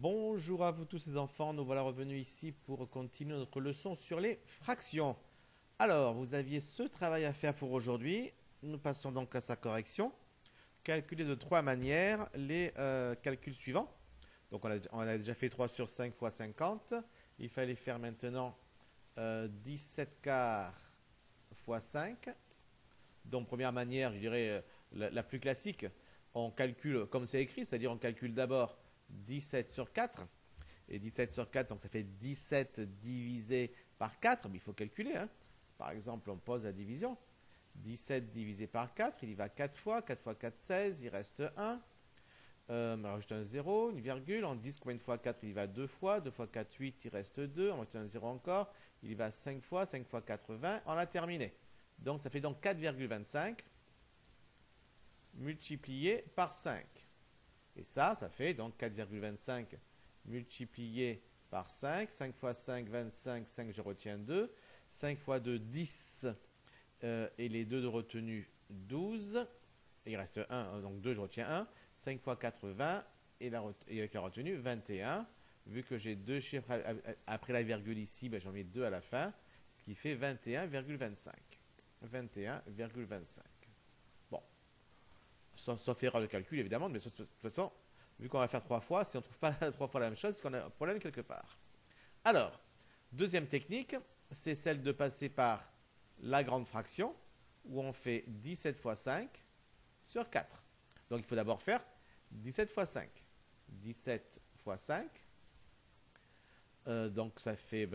Bonjour à vous tous les enfants, nous voilà revenus ici pour continuer notre leçon sur les fractions. Alors, vous aviez ce travail à faire pour aujourd'hui. Nous passons donc à sa correction. Calculer de trois manières les calculs suivants. Donc on a déjà fait 3 sur 5 fois 50. Il fallait faire maintenant 17 quarts fois 5. Donc première manière, je dirais la plus classique, on calcule comme c'est écrit, c'est-à-dire on calcule d'abord 17 sur 4. Et 17 sur 4, donc ça fait 17 divisé par 4, mais il faut calculer. Hein. Par exemple, on pose la division. 17 divisé par 4, il y va 4 fois. 4 fois 4, 16, il reste 1. On rajoute un 0, une virgule. En 10, combien de fois 4, il y va 2 fois. 2 fois 4, 8, il reste 2. On rajoute un 0 encore. Il y va 5 fois. 5 fois 4, 20. On a terminé. Donc ça fait donc 4,25 multiplié par 5. Et ça fait donc 4,25 multiplié par 5. 5 fois 5, 25. 5, je retiens 2. 5 fois 2, 10. Et les 2 de retenue, 12. Et il reste 1, donc 2, je retiens 1. 5 fois 4, 20. Et avec la retenue, 21. Vu que j'ai deux chiffres après la virgule ici, ben j'en mets 2 à la fin. Ce qui fait 21,25. 21,25. Bon, sauf erreur de calcul évidemment, mais de toute façon, vu qu'on va faire 3 fois, si on ne trouve pas 3 fois la même chose, c'est qu'on a un problème quelque part. Alors, deuxième technique, c'est celle de passer par la grande fraction, où on fait 17 fois 5 sur 4. Donc il faut d'abord faire 17 fois 5. 17 fois 5. Donc ça fait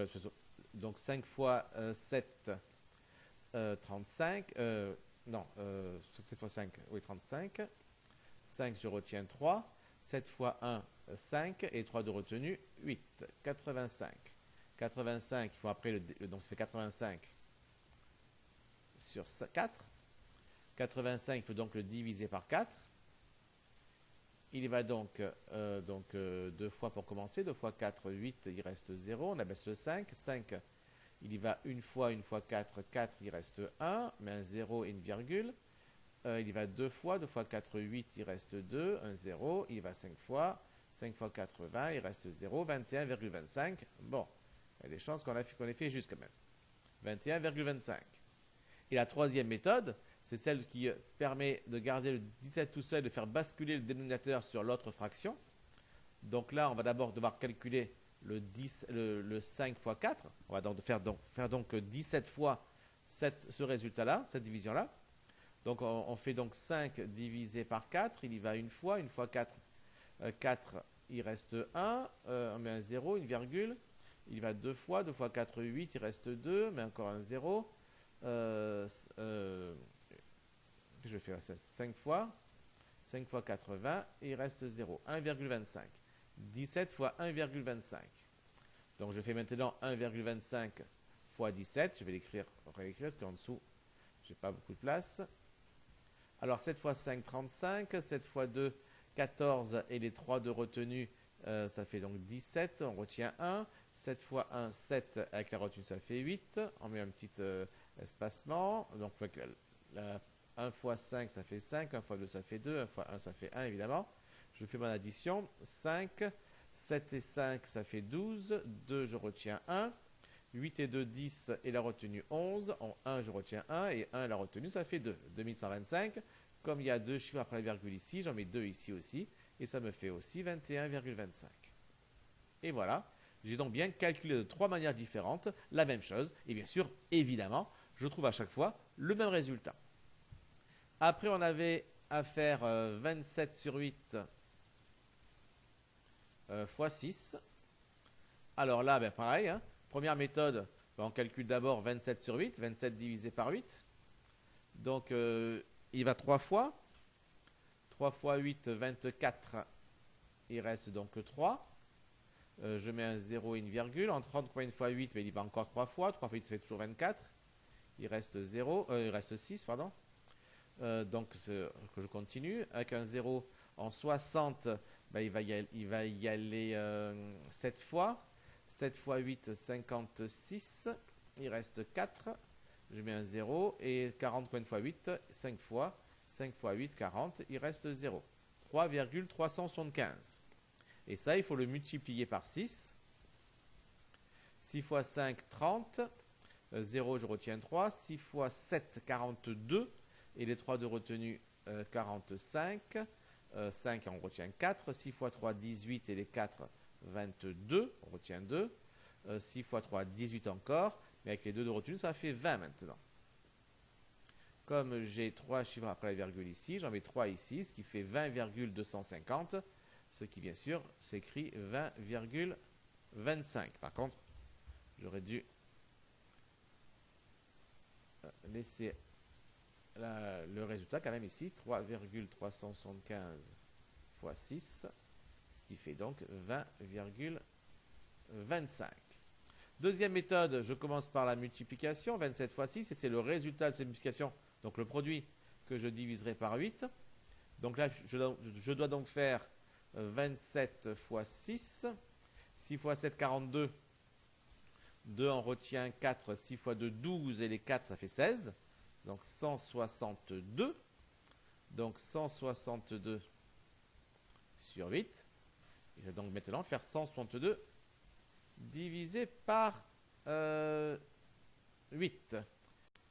donc 5 fois 7, 35. Non, 7 fois 5, oui, 35. 5, je retiens 3. 7 fois 1, 5. Et 3 de retenue, 8. 85. 85, il faut après, donc ça fait 85 sur 4. 85, il faut donc le diviser par 4. Il y va donc 2 fois pour commencer. 2 fois 4, 8, il reste 0. On abaisse le 5. 5, il y va une fois 4, 4, il reste 1. Mais un 0 et une virgule. Il y va 2 fois. 2 fois 4, 8, il reste 2. Un 0. Il y va 5 fois. 5 fois 4, 20, il reste 0. 21,25. Bon, il y a des chances qu'on ait fait juste quand même. 21,25. Et la troisième méthode, c'est celle qui permet de garder le 17 tout seul, de faire basculer le dénominateur sur l'autre fraction. Donc là, on va d'abord devoir calculer le 5 fois 4. On va donc faire 17 fois ce résultat-là, cette division-là. Donc on fait donc 5 divisé par 4. Il y va une fois 4, 4, il reste 1. On met un 0, une virgule. Il y va 2 fois 4, 8, il reste 2. Mais encore un 0. Je vais faire ça 5 fois. 5 fois 80, et il reste 0. 1,25. 17 fois 1,25. Donc je fais maintenant 1,25 fois 17. Je vais réécrire parce qu'en dessous, j'ai pas beaucoup de place. Alors 7 fois 5, 35. 7 fois 2, 14. Et les 3 de retenue, ça fait donc 17. On retient 1. 7 fois 1, 7. Avec la retenue, ça fait 8. On met un petit espacement. Donc 1 fois 5, ça fait 5. 1 fois 2, ça fait 2. 1 fois 1, ça fait 1, évidemment. Je fais mon addition. 5. 7 et 5, ça fait 12. 2, je retiens 1. 8 et 2, 10. Et la retenue, 11. En 1, je retiens 1. Et 1, la retenue, ça fait 2. 2125. Comme il y a deux chiffres après la virgule ici, j'en mets 2 ici aussi. Et ça me fait aussi 21,25. Et voilà. J'ai donc bien calculé de trois manières différentes la même chose. Et bien sûr, évidemment, je trouve à chaque fois le même résultat. Après, on avait à faire 27 sur 8 fois 6. Alors là, ben pareil. Hein. Première méthode, ben on calcule d'abord 27 sur 8. 27 divisé par 8. Donc, il va 3 fois. 3 fois 8, 24. Il reste donc 3. Je mets un 0 et une virgule. En 30, combien de fois 8 ben, il va encore 3 fois. 3 fois 8, ça fait toujours 24. Il reste 0. Il reste 6, pardon. Donc que je continue avec un 0 en 60, ben, il va y aller 7 fois. 7 fois 8, 56. Il reste 4. Je mets un 0. Et 40 combien de fois 8, 5 fois. 5 fois 8, 40. Il reste 0. 3,375. Et ça, il faut le multiplier par 6. 6 fois 5, 30. 0, je retiens 3. 6 fois 7, 42. Et les 3 de retenue, 45. 5, on retient 4. 6 fois 3, 18. Et les 4, 22. On retient 2. 6 fois 3, 18 encore. Mais avec les 2 de retenue, ça fait 20 maintenant. Comme j'ai 3 chiffres après la virgule ici, j'en mets 3 ici, ce qui fait 20,250. Ce qui, bien sûr, s'écrit 20,25. Par contre, j'aurais dû laisser le résultat quand même ici, 3,375 fois 6, ce qui fait donc 20,25. Deuxième méthode, je commence par la multiplication, 27 fois 6, et c'est le résultat de cette multiplication, donc le produit que je diviserai par 8. Donc là, je dois donc faire 27 fois 6, 6 fois 7, 42, 2 en retient 4, 6 fois 2, 12, et les 4, ça fait 16. Donc 162. Donc 162 sur 8. Je vais donc maintenant faire 162 divisé par 8.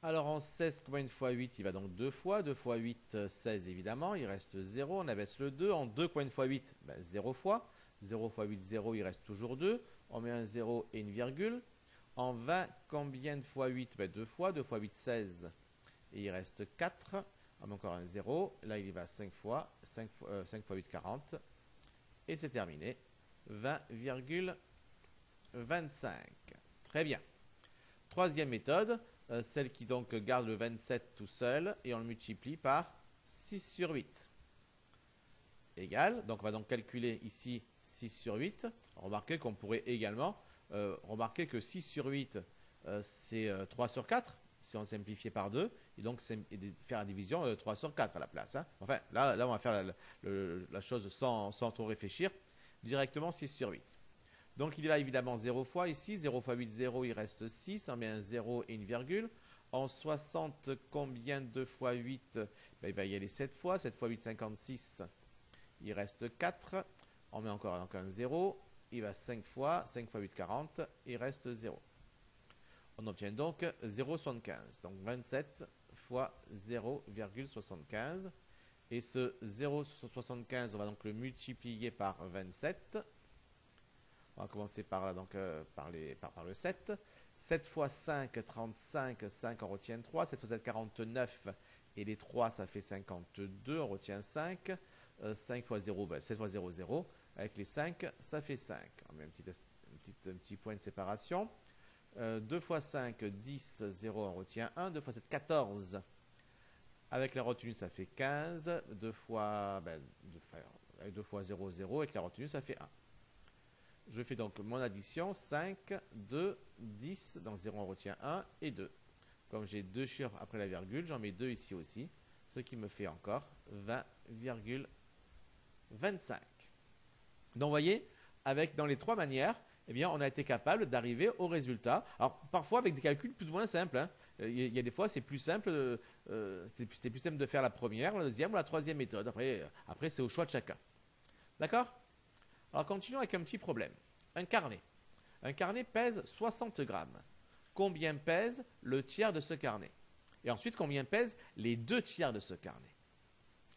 Alors en 16, combien de fois 8? Il va donc 2 fois. 2 fois 8, 16 évidemment. Il reste 0. On abaisse le 2. En 2, combien de fois 8? 0 fois. 0 fois 8, 0. Il reste toujours 2. On met un 0 et une virgule. En 20, combien de fois 8? 2 fois. 2 fois 8, 16. Et il reste 4. On met encore un 0. Là, il y va 5 fois. 5 fois 8, 40. Et c'est terminé. 20,25. Très bien. Troisième méthode, celle qui donc garde le 27 tout seul et on le multiplie par 6 sur 8. Égal. Donc on va donc calculer ici 6 sur 8. Remarquez qu'on pourrait également remarquer que 6 sur 8, c'est 3 sur 4. Si on simplifiait par 2, et donc faire la division 3 sur 4 à la place. Hein. Enfin, là, on va faire la chose sans trop réfléchir. Directement 6 sur 8. Donc il y va évidemment 0 fois ici. 0 fois 8, 0, il reste 6. On met un 0 et une virgule. En 60, combien de fois 8? Il va y aller 7 fois. 7 fois 8, 56. Il reste 4. On met encore donc un 0. Il va 5 fois. 5 fois 8, 40. Il reste 0. On obtient donc 0,75. Donc 27 fois 0,75. Et ce 0,75, on va donc le multiplier par 27. On va commencer par là, donc par le 7. 7 fois 5, 35. 5, on retient 3. 7 fois 7, 49. Et les 3, ça fait 52. On retient 5. 5 fois 0, 7 fois 0, 0. Avec les 5, ça fait 5. On met un petit point de séparation. 2 fois 5, 10, 0, on retient 1. 2 fois 7, 14. Avec la retenue, ça fait 15. 2 fois 0, 0. Avec la retenue, ça fait 1. Je fais donc mon addition. 5, 2, 10. Dans 0, on retient 1 et 2. Comme j'ai 2 chiffres après la virgule, j'en mets 2 ici aussi. Ce qui me fait encore 20,25. Donc, vous voyez, dans les trois manières, eh bien, on a été capable d'arriver au résultat. Alors, parfois avec des calculs plus ou moins simples. Hein. Il y a des fois, c'est plus simple, c'est plus simple de faire la première, la deuxième ou la troisième méthode. Après c'est au choix de chacun. D'accord? Alors, continuons avec un petit problème. Un carnet. Un carnet pèse 60 grammes. Combien pèse le tiers de ce carnet? Et ensuite, combien pèsent les 2 tiers de ce carnet?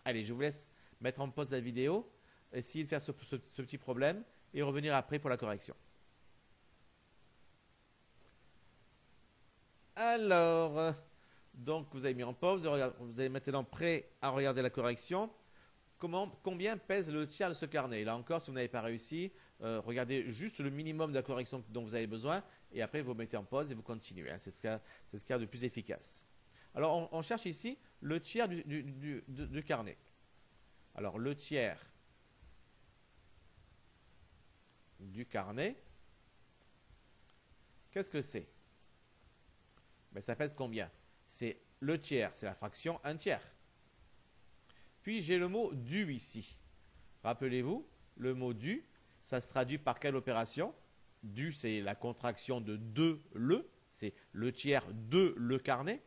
Allez, je vous laisse mettre en pause la vidéo, essayer de faire ce petit problème et revenir après pour la correction. Alors, donc vous avez mis en pause, vous êtes maintenant prêt à regarder la correction. Combien pèse le tiers de ce carnet? Là encore, si vous n'avez pas réussi, regardez juste le minimum de la correction dont vous avez besoin et après vous mettez en pause et vous continuez. Hein. C'est ce qu'il y a de plus efficace. Alors, on cherche ici le tiers du carnet. Alors, le tiers du carnet, qu'est-ce que c'est? Ça pèse combien? C'est le tiers, c'est la fraction 1 tiers. Puis j'ai le mot du ici. Rappelez-vous, le mot du, ça se traduit par quelle opération? Du, c'est la contraction de 2 le, c'est le tiers de le carnet.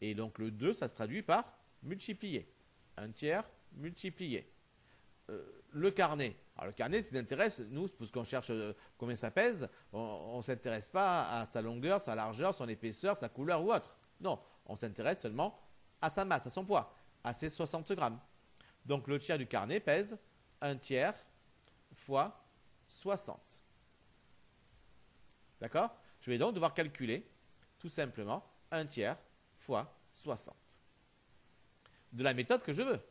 Et donc le 2, ça se traduit par multiplier. 1 tiers multiplié. Le carnet, Alors le carnet, ce qui nous intéresse, nous, parce qu'on cherche combien ça pèse, on ne s'intéresse pas à sa longueur, sa largeur, son épaisseur, sa couleur ou autre. Non, on s'intéresse seulement à sa masse, à son poids, à ses 60 grammes. Donc le tiers du carnet pèse 1 tiers fois 60. D'accord? Je vais donc devoir calculer tout simplement 1 tiers fois 60. De la méthode que je veux.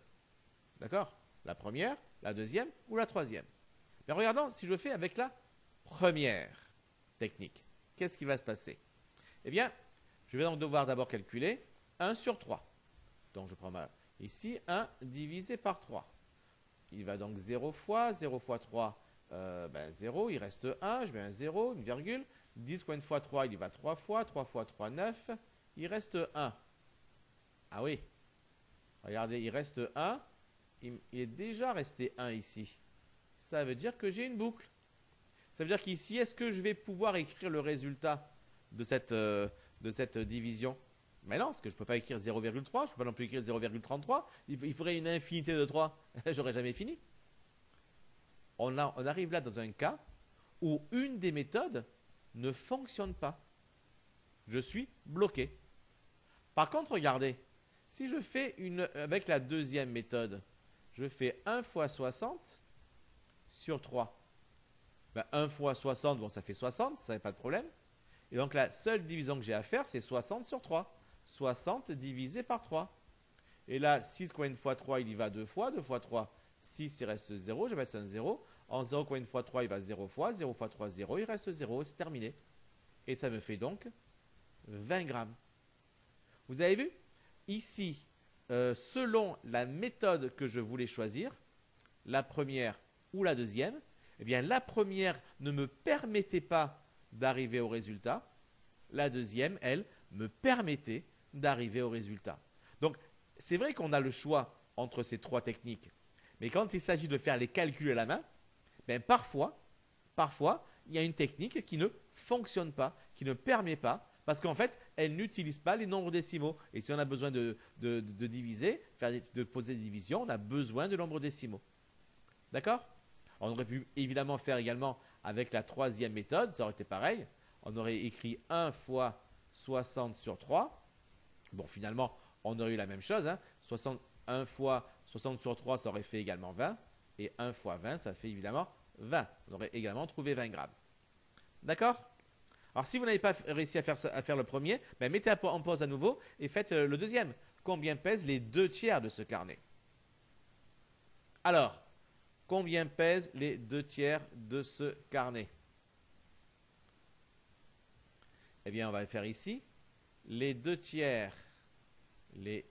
D'accord? La première, la deuxième ou la troisième. Mais regardons si je fais avec la première technique. Qu'est-ce qui va se passer? Eh bien, je vais donc devoir d'abord calculer 1 sur 3. Donc je prends ici 1 divisé par 3. Il va donc 0 fois 3, 0, il reste 1, je mets un 0, une virgule. 10 combien de fois 3, il y va 3 fois 3, 9, il reste 1. Ah oui, regardez, il reste 1, il est déjà resté 1 ici. Ça veut dire que j'ai une boucle. Ça veut dire qu'ici, est-ce que je vais pouvoir écrire le résultat de cette division? Mais non, parce que je ne peux pas écrire 0,3, je ne peux pas non plus écrire 0,33. Il faudrait une infinité de 3. J'aurais jamais fini. On arrive là dans un cas où une des méthodes ne fonctionne pas. Je suis bloqué. Par contre, regardez, si je fais avec la deuxième méthode, je fais 1 fois 60 sur 3. 1 fois 60, bon, ça fait 60, ça n'est pas de problème. Et donc la seule division que j'ai à faire, c'est 60 sur 3. 60 divisé par 3. Et là, 6 combien de fois 3, il y va 2 fois. 2 fois 3, 6, il reste 0. Je vais mettre un 0. En 0 combien de fois 3, il va 0 fois. 0 fois 3, 0. Il reste 0. C'est terminé. Et ça me fait donc 20 grammes. Vous avez vu? Ici, selon la méthode que je voulais choisir, la première ou la deuxième, eh bien la première ne me permettait pas d'arriver au résultat. La deuxième, elle, me permettait d'arriver au résultat. Donc, c'est vrai qu'on a le choix entre ces trois techniques. Mais quand il s'agit de faire les calculs à la main, ben parfois, il y a une technique qui ne fonctionne pas, qui ne permet pas, parce qu'en fait, elle n'utilise pas les nombres décimaux. Et si on a besoin de diviser, de poser des divisions, on a besoin de nombres décimaux. D'accord? On aurait pu évidemment faire également avec la troisième méthode, ça aurait été pareil. On aurait écrit 1 fois 60 sur 3. Bon, finalement, on aurait eu la même chose. 1 fois 60 sur 3, ça aurait fait également 20. Et 1 fois 20, ça fait évidemment 20. On aurait également trouvé 20 grammes. D'accord? Alors, si vous n'avez pas réussi à faire le premier, ben, mettez en pause à nouveau et faites le deuxième. Combien pèsent les 2 tiers de ce carnet? Alors, combien pèsent les 2 tiers de ce carnet? Eh bien, on va faire ici les 2 tiers de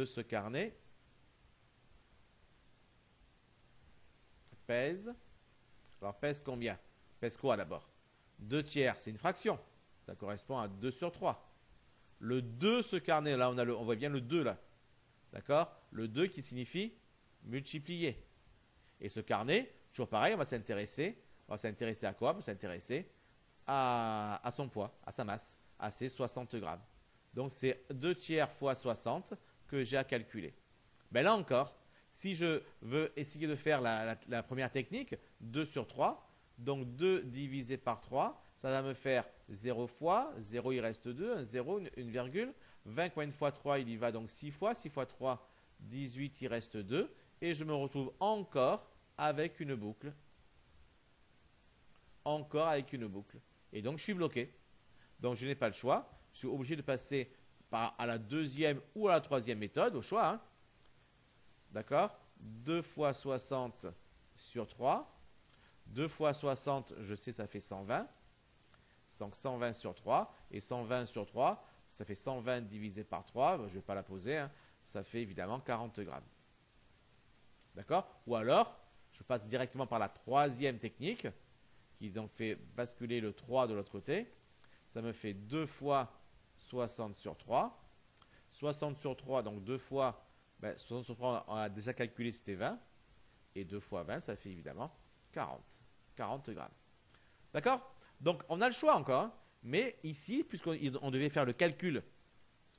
ce carnet pèsent. Alors, pèse combien? Pèse quoi d'abord? 2 tiers, c'est une fraction. Ça correspond à 2 sur 3. Le 2, ce carnet, là, on voit bien le 2 là. D'accord? Le 2 qui signifie multiplier. Et ce carnet, toujours pareil, on va s'intéresser. On va s'intéresser à quoi? On va s'intéresser à son poids, à sa masse, à ses 60 grammes. Donc, c'est 2 tiers fois 60 que j'ai à calculer. Ben là encore, si je veux essayer de faire la première technique, 2 sur 3, donc 2 divisé par 3, ça va me faire 0 fois, 0 il reste 2, un 0, une virgule, 20 combien de fois 3, il y va donc 6 fois, 6 fois 3, 18, il reste 2, et je me retrouve encore avec une boucle. Et donc je suis bloqué. Donc je n'ai pas le choix, je suis obligé de passer à la deuxième ou à la troisième méthode, au choix. D'accord? 2 fois 60 sur 3. 2 fois 60, je sais, ça fait 120. Donc 120 sur 3. Et 120 sur 3, ça fait 120 divisé par 3. Je ne vais pas la poser. Ça fait évidemment 40 grammes. D'accord? Ou alors, je passe directement par la troisième technique, qui donc fait basculer le 3 de l'autre côté. Ça me fait 2 fois 60 sur 3. 60 sur 3, donc 2 fois... 60 sur 3, on a déjà calculé, c'était 20. Et 2 fois 20, ça fait évidemment 40 grammes. D'accord? Donc, on a le choix encore. Mais ici, puisqu'on devait faire le calcul,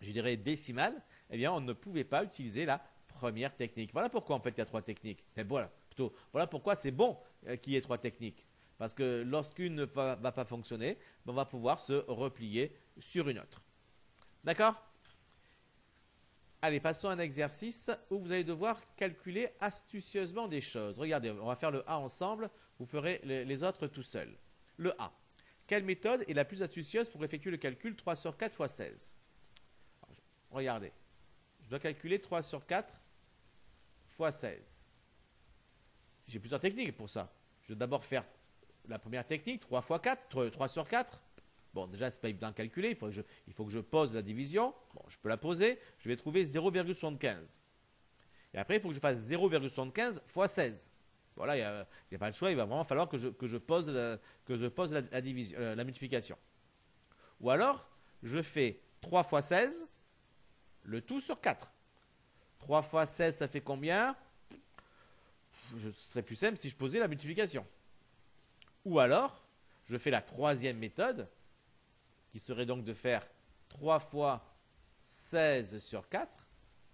je dirais décimal, eh bien, on ne pouvait pas utiliser la première technique. Voilà pourquoi en fait il y a 3 techniques. Mais voilà, plutôt, voilà pourquoi c'est bon qu'il y ait 3 techniques. Parce que lorsqu'une ne va pas fonctionner, on va pouvoir se replier sur une autre. D'accord? Allez, passons à un exercice où vous allez devoir calculer astucieusement des choses. Regardez, on va faire le A ensemble, vous ferez les autres tout seul. Le A. Quelle méthode est la plus astucieuse pour effectuer le calcul 3 sur 4 fois 16? Regardez, je dois calculer 3 sur 4 fois 16. J'ai plusieurs techniques pour ça. Je vais d'abord faire la première technique, 3 fois 4, 3 sur 4. Bon, déjà, ce n'est pas évident à calculer. Il faut que je pose la division. Bon, je peux la poser. Je vais trouver 0,75. Et après, il faut que je fasse 0,75 fois 16. Voilà, il n'y a pas le choix. Il va vraiment falloir que je pose la division, la multiplication. Ou alors, je fais 3 fois 16, le tout sur 4. 3 fois 16, ça fait combien? Ce serait plus simple si je posais la multiplication. Ou alors, je fais la troisième méthode, qui serait donc de faire 3 fois 16 sur 4.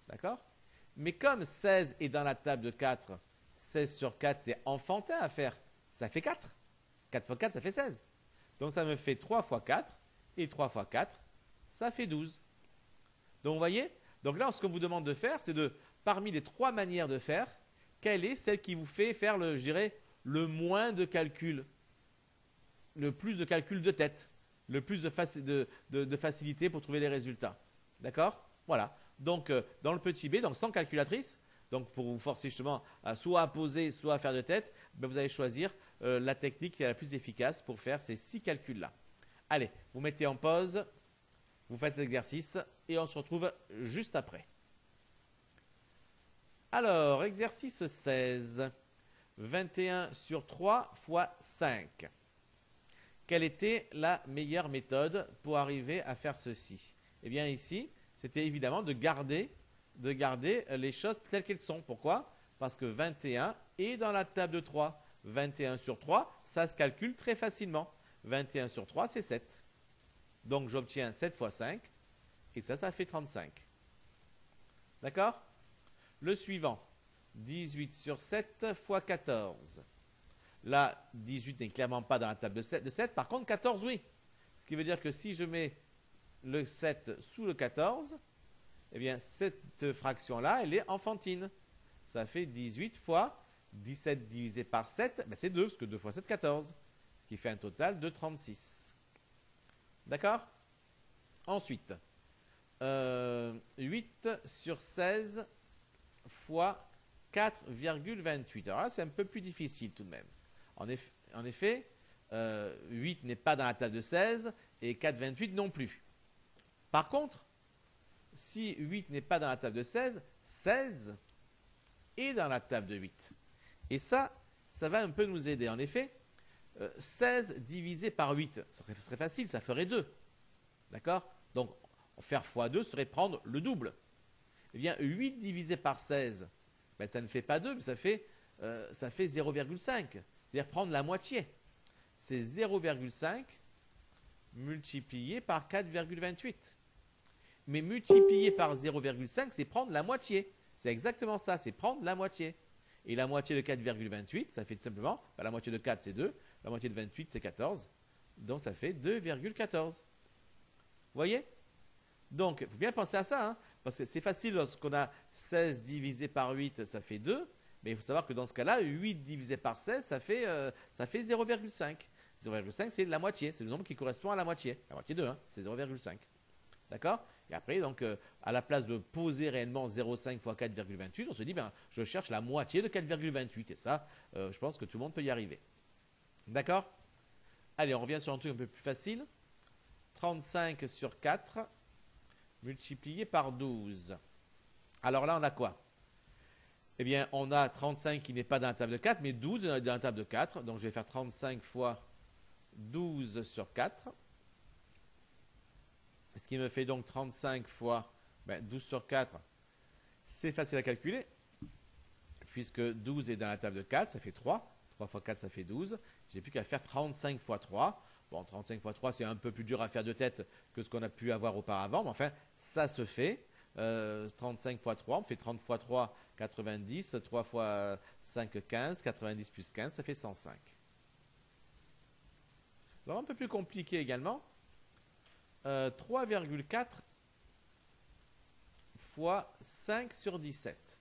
D'accord? Mais comme 16 est dans la table de 4, 16 sur 4, c'est enfantin à faire. Ça fait 4. 4 fois 4, ça fait 16. Donc ça me fait 3 fois 4. Et 3 fois 4, ça fait 12. Donc vous voyez? Donc là, ce qu'on vous demande de faire, c'est de, parmi les 3 manières de faire, quelle est celle qui vous fait faire, je dirais, le moins de calculs, le plus de calculs de tête, le plus de facilité pour trouver les résultats. D'accord? Voilà. Donc, dans le petit b, donc sans calculatrice, donc pour vous forcer justement soit à poser, soit à faire de tête, ben vous allez choisir la technique qui est la plus efficace pour faire ces 6 calculs-là. Allez, vous mettez en pause, vous faites l'exercice et on se retrouve juste après. Alors, exercice 16. 21 sur 3 fois 5. Quelle était la meilleure méthode pour arriver à faire ceci? Eh bien ici, c'était évidemment de garder les choses telles qu'elles sont. Pourquoi? Parce que 21 est dans la table de 3. 21 sur 3, ça se calcule très facilement. 21 sur 3, c'est 7. Donc j'obtiens 7 fois 5, et ça fait 35. D'accord? Le suivant, 18 sur 7 fois 14. Là, 18 n'est clairement pas dans la table de 7. Par contre, 14, oui. Ce qui veut dire que si je mets le 7 sous le 14, eh bien, cette fraction-là, elle est enfantine. Ça fait 18 fois 17 divisé par 7, ben c'est 2, parce que 2 fois 7, 14. Ce qui fait un total de 36. D'accord? Ensuite, 8 sur 16 fois 4,28. Alors là, c'est un peu plus difficile tout de même. En effet, 8 n'est pas dans la table de 16 et 4,28 non plus. Par contre, si 8 n'est pas dans la table de 16, 16 est dans la table de 8. Et ça va un peu nous aider. En effet, 16 divisé par 8, ça serait facile, ça ferait 2. D'accord? Donc, faire x2 serait prendre le double. Eh bien, 8 divisé par 16, ben, ça ne fait pas 2, mais ça fait 0,5. C'est-à-dire prendre la moitié. C'est 0,5 multiplié par 4,28. Mais multiplié par 0,5, c'est prendre la moitié. C'est exactement ça, c'est prendre la moitié. Et la moitié de 4,28, ça fait tout simplement, la moitié de 4 c'est 2, la moitié de 28 c'est 14. Donc ça fait 2,14. Vous voyez? Donc, il faut bien penser à ça, hein, parce que c'est facile lorsqu'on a 16 divisé par 8, ça fait 2. Mais il faut savoir que dans ce cas-là, 8 divisé par 16, ça fait 0,5. 0,5, c'est la moitié. C'est le nombre qui correspond à la moitié. La moitié de 1, c'est 0,5. D'accord? Et après, donc, à la place de poser réellement 0,5 fois 4,28, on se dit, ben, je cherche la moitié de 4,28. Et ça, je pense que tout le monde peut y arriver. D'accord? Allez, on revient sur un truc un peu plus facile. 35 sur 4 multiplié par 12. Alors là, on a quoi? Eh bien, on a 35 qui n'est pas dans la table de 4, mais 12 dans la table de 4. Donc, je vais faire 35 fois 12 sur 4. Ce qui me fait donc 35 fois 12 sur 4. C'est facile à calculer, puisque 12 est dans la table de 4, ça fait 3. 3 fois 4, ça fait 12. J'ai plus qu'à faire 35 fois 3. Bon, 35 fois 3, c'est un peu plus dur à faire de tête que ce qu'on a pu avoir auparavant, mais enfin, ça se fait. 35 fois 3, on fait 30 fois 3, 90, 3 fois 5, 15, 90 plus 15, ça fait 105. Alors un peu plus compliqué également, 3,4 fois 5 sur 17.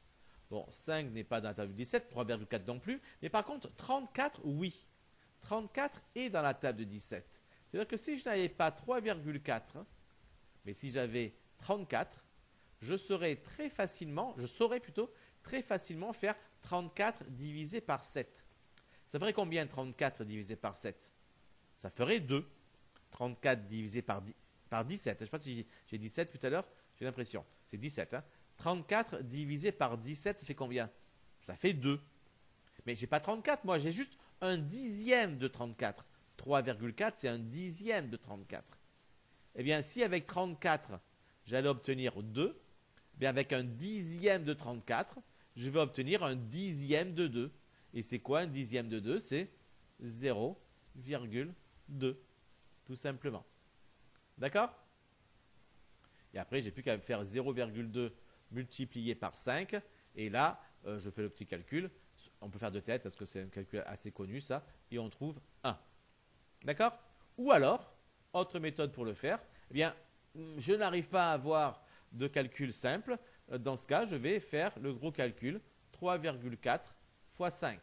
Bon, 5 n'est pas dans la table de 17, 3,4 non plus, mais par contre 34, oui. 34 est dans la table de 17. C'est-à-dire que si je n'avais pas 3,4, mais si j'avais 34, je saurais plutôt très facilement faire 34 divisé par 7. Ça ferait combien 34 divisé par 7? Ça ferait 2. 34 divisé par 17. Je ne sais pas si j'ai 17 tout à l'heure, j'ai l'impression. C'est 17. Hein. 34 divisé par 17, ça fait combien? Ça fait 2. Mais je n'ai pas 34, moi, j'ai juste un dixième de 34. 3,4, c'est un dixième de 34. Eh bien, si avec 34, j'allais obtenir 2, bien avec un dixième de 34, je vais obtenir un dixième de 2. Et c'est quoi un dixième de 2? C'est 0,2, tout simplement. D'accord? Et après, j'ai plus qu'à faire 0,2 multiplié par 5. Et là, je fais le petit calcul. On peut faire de tête parce que c'est un calcul assez connu, ça. Et on trouve 1. D'accord? Ou alors, autre méthode pour le faire, eh bien, je n'arrive pas à avoir de calcul simple. Dans ce cas, je vais faire le gros calcul 3,4 fois 5.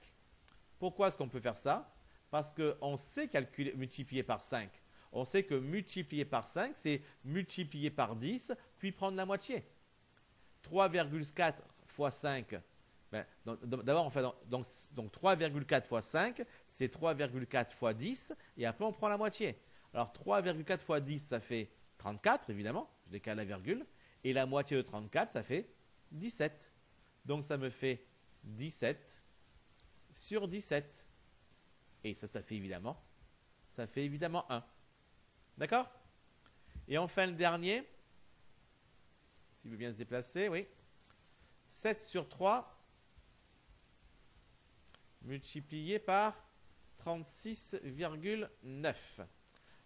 Pourquoi est-ce qu'on peut faire ça? Parce qu'on sait multiplier par 5. On sait que multiplier par 5, c'est multiplier par 10, puis prendre la moitié. 3,4 fois 5, d'abord on fait donc 3,4 fois 5, c'est 3,4 fois 10, et après on prend la moitié. Alors 3,4 fois 10, ça fait 34, évidemment, je décale la virgule, et la moitié de 34, ça fait 17. Donc ça me fait 17 sur 17. Et ça fait évidemment 1. D'accord? Et enfin le dernier, s'il veut bien se déplacer, oui. 7 sur 3 multiplié par 36,9.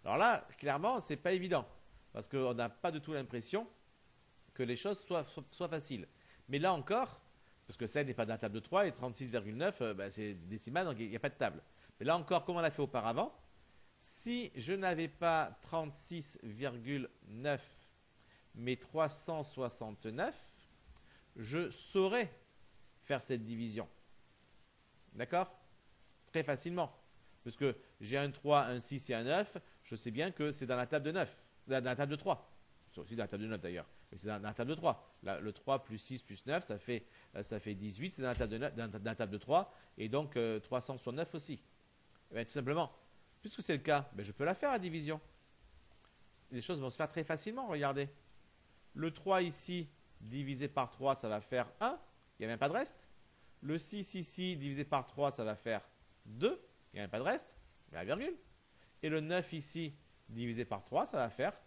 Alors là, clairement, ce n'est pas évident, parce qu'on n'a pas du tout l'impression que les choses soient faciles. Mais là encore, parce que 7 n'est pas dans la table de 3 et 36,9, c'est décimal, donc il n'y a pas de table. Mais là encore, comme on l'a fait auparavant, si je n'avais pas 36,9 mais 369, je saurais faire cette division. D'accord? Très facilement. Parce que j'ai un 3, un 6 et un 9, je sais bien que c'est dans la table de 9, dans la table de 3. C'est aussi dans la table de 9 d'ailleurs, mais c'est dans la table de 3. Là, le 3 plus 6 plus 9, ça fait 18, c'est dans la table de 9, dans la table de 3, et donc 369 aussi. Et bien, tout simplement, puisque c'est le cas, je peux la faire à division. Les choses vont se faire très facilement, regardez. Le 3 ici, divisé par 3, ça va faire 1, il n'y a même pas de reste. Le 6 ici, divisé par 3, ça va faire 2, il n'y a même pas de reste, il y a la virgule. Et le 9 ici, divisé par 3, ça va faire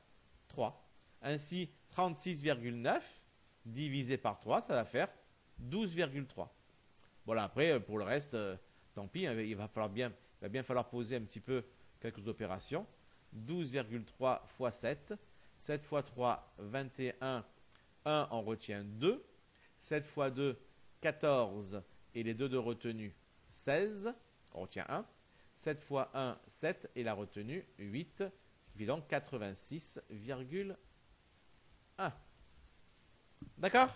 3. Ainsi, 36,9 divisé par 3, ça va faire 12,3. Voilà, après, pour le reste, tant pis, il va bien falloir poser un petit peu quelques opérations. 12,3 fois 7. 7 fois 3, 21. 1, on retient 2. 7 fois 2, 14. Et les 2 de retenue, 16. On retient 1. 7 fois 1, 7. Et la retenue, 8. Ce qui fait donc 86,1. D'accord?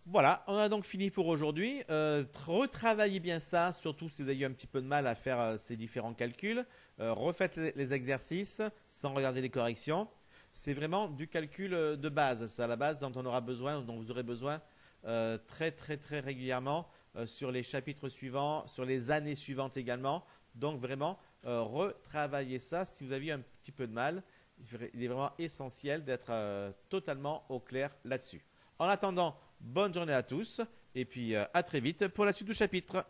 Voilà, on a donc fini pour aujourd'hui. Retravaillez bien ça, surtout si vous avez eu un petit peu de mal à faire ces différents calculs. Refaites les exercices sans regarder les corrections. C'est vraiment du calcul de base. C'est à la base dont on aura besoin, dont vous aurez besoin très régulièrement sur les chapitres suivants, sur les années suivantes également. Donc vraiment, retravaillez ça si vous avez eu un petit peu de mal. Il est vraiment essentiel d'être totalement au clair là-dessus. En attendant, bonne journée à tous et puis à très vite pour la suite du chapitre.